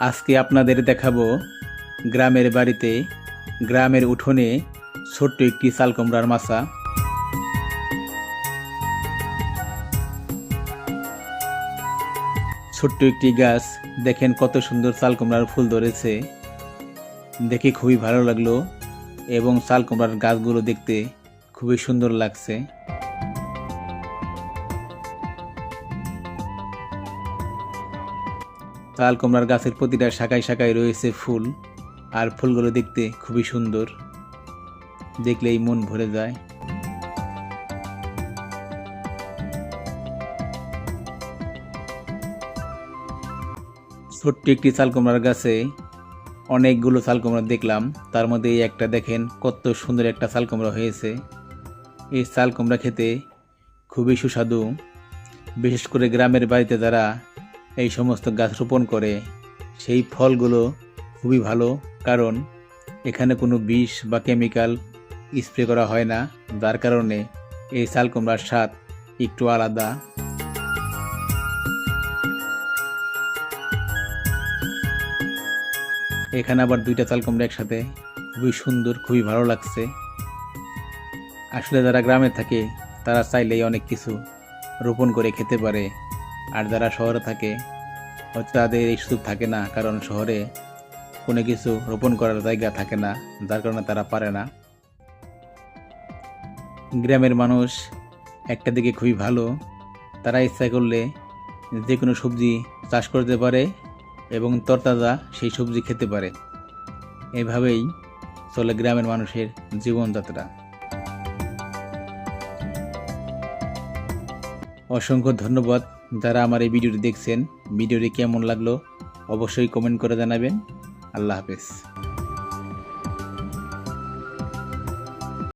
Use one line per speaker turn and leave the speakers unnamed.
আজকে আপনাদের দেখাবো গ্রামের বাড়িতে গ্রামের উঠোনে ছোট্ট একটি চালকুমড়ার মাচা। ছোট্ট একটি গাছ, দেখেন কত সুন্দর চালকুমড়ার ফুল ধরেছে, দেখে খুবই ভালো লাগলো এবং চালকুমড়ার গাছগুলো দেখতে খুবই সুন্দর লাগছে। চালকুমড়ার গাছের প্রতিটা শাখায় শাখায় রয়েছে ফুল, আর ফুলগুলো দেখতে খুবই সুন্দর, দেখলেই মন ভরে যায়। ছোট্ট একটি চালকুমড়ার গাছে অনেকগুলো চালকুমড়া দেখলাম, তার মধ্যে এই একটা দেখেন কত সুন্দর একটা চালকুমড়া হয়েছে। এই চালকুমড়া খেতে খুবই সুস্বাদু, বিশেষ করে গ্রামের বাড়িতে যারা এই সমস্ত গাছ রোপণ করে সেই ফলগুলো খুবই ভালো, কারণ এখানে কোনো বিষ বা কেমিক্যাল স্প্রে করা হয় না, যার কারণে এই চালকুমড়ার স্বাদ একটু আলাদা। এখানে আবার দুইটা চালকুমড়া একসাথে, খুবই সুন্দর, খুবই ভালো লাগছে। আসলে যারা গ্রামে থাকে তারা চাইলেই অনেক কিছু রোপণ করে খেতে পারে, আর যারা শহরে থাকে হয়তো তাদের এই সুযোগ থাকে না, কারণ শহরে কোনো কিছু রোপণ করার জায়গা থাকে না, যার কারণে তারা পারে না। গ্রামের মানুষ একটা দিকে খুবই ভালো, তারা ইচ্ছা করলে যে কোনো সবজি চাষ করতে পারে এবং তরতাজা সেই সবজি খেতে পারে। এভাবেই চলে গ্রামের মানুষের জীবনযাত্রা। অসংখ্য ধন্যবাদ যারা আমার এই ভিডিওটি দেখছেন। ভিডিওটি কেমন লাগলো অবশ্যই কমেন্ট করে জানাবেন। আল্লাহ হাফেজ।